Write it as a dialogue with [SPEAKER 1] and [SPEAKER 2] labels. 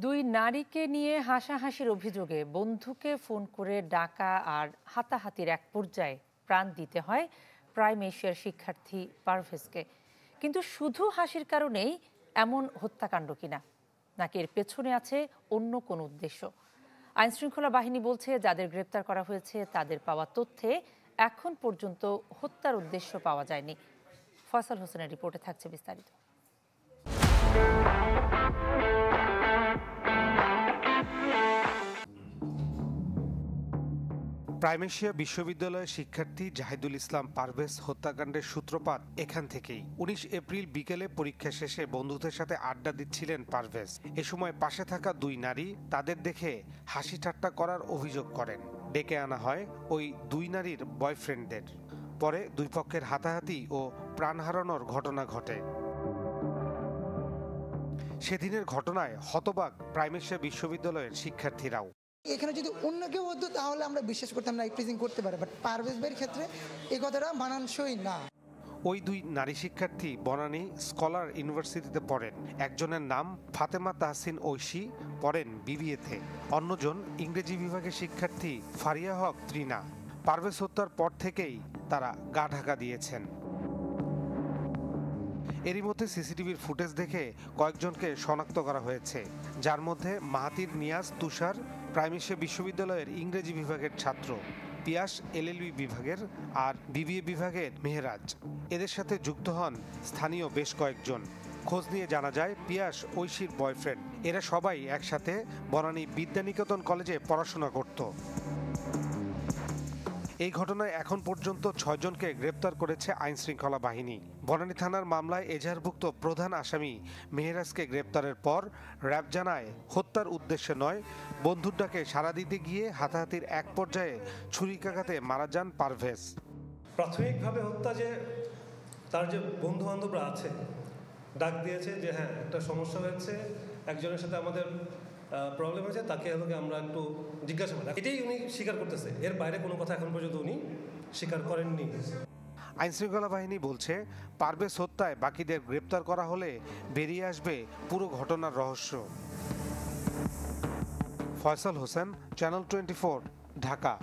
[SPEAKER 1] দুই নারীকে নিয়ে হাসাহাসির অভিযোগে বন্ধুকে ফোন করে ডাকা আর হাতাহাতির এক পর্যায়ে প্রাণ দিতে হয় প্রাইম এশিয়ার শিক্ষার্থী পারভেজকে। কিন্তু শুধু হাসির কারণেই এমন হত্যাকাণ্ড কিনা, নাকি এর পেছনে আছে অন্য কোনো উদ্দেশ্য? আইনশৃঙ্খলা বাহিনী বলছে যাদের গ্রেপ্তার করা হয়েছে তাদের পাওয়া তথ্যে এখন পর্যন্ত হত্যার উদ্দেশ্য পাওয়া যায়নি। ফয়সাল হোসেনের রিপোর্টে থাকছে বিস্তারিত।
[SPEAKER 2] প্রাইম এশিয়া বিশ্ববিদ্যালয়ের শিক্ষার্থী জাহিদুল ইসলাম পারভেজ হত্যাকাণ্ডের সূত্রপাত এখান থেকেই। ১৯ এপ্রিল বিকেলে পরীক্ষা শেষে বন্ধুদের সাথে আড্ডা দিচ্ছিলেন পারভেজ। এ সময় পাশে থাকা দুই নারী তাদের দেখে হাসি ঠাট্টা করার অভিযোগ করেন। ডেকে আনা হয় ওই দুই নারীর বয়ফ্রেন্ডদের। পরে দুই পক্ষের হাতাহাতি ও প্রাণ হারানোর ঘটনা ঘটে। সেদিনের ঘটনায় হতবাক প্রাইম এশিয়া বিশ্ববিদ্যালয়ের শিক্ষার্থীরাও।
[SPEAKER 3] এখানে যদি অন্য কেউ হতো তাহলে আমরা বিশ্বাস করতাম না ইপ্রিজিং করতে পারে, বাট পারভেজ ভাইয়ের ক্ষেত্রে এই কথাটা মানানসই না।
[SPEAKER 2] ওই দুই নারী শিক্ষার্থী বনানী স্কলার ইউনিভার্সিটিতে পড়েন। একজনের নাম ফাতেমা তাহসিন ঐশী, পড়েন বিবিএতে। অন্যজন ইংরেজি বিভাগের শিক্ষার্থী ফারিয়া হক ত্রিনা। পারভেজ হত্যার পর থেকেই তারা গা ঢাকা দিয়েছেন। এরই মধ্যে সিসিটিভির ফুটেজ দেখে কয়েকজনকে শনাক্ত করা হয়েছে, যার মধ্যে মাহাতির নিয়াজ তুষার প্রাইম এশিয়া বিশ্ববিদ্যালয়ের ইংরেজি বিভাগের ছাত্র, পিয়াস এলএলবি বিভাগের আর বিবিএ বিভাগের মেহরাজ। এদের সাথে যুক্ত হন স্থানীয় বেশ কয়েকজন। খোঁজ নিয়ে জানা যায় পিয়াস ঐশীর বয়ফ্রেন্ড। এরা সবাই একসাথে বনানী বিদ্যানিকেতন কলেজে পড়াশোনা করত। এই ঘটনায় এখন পর্যন্ত ৬ জনকে গ্রেপ্তার করেছে আইনশৃঙ্খলা বাহিনী। বনানী থানার মামলায় এজাহারভুক্ত প্রধান আসামি মেহরাজকে গ্রেপ্তারের পর র্যাব জানায় হত্যার উদ্দেশ্যে নয়, বন্ধুর ডাকে সাড়া দিতে গিয়ে হাতাহাতির এক পর্যায়ে ছুরিকাঘাতে মারা যান পারভেজ।
[SPEAKER 4] প্রাথমিকভাবে হত্যা যে তার যে বন্ধু বান্ধবরা আছে ডাক দিয়েছে যে হ্যাঁ একটা সমস্যা হয়েছে, একজনের সাথে আমাদের প্রবলেম হয়েছে, তাকে আমরা একটু জিজ্ঞাসাবাদ, এটাই উনি স্বীকার করতেছে। এর বাইরে কোনো কথা এখন পর্যন্ত উনি স্বীকার করেননি।
[SPEAKER 2] আইনশৃঙ্খলা বাহিনী বলছে পারভেজ হত্যায় বাকিদের গ্রেপ্তার করা হলে বেরিয়ে আসবে পুরো ঘটনার রহস্য। ফয়সাল হোসেন, চ্যানেল 24, ঢাকা।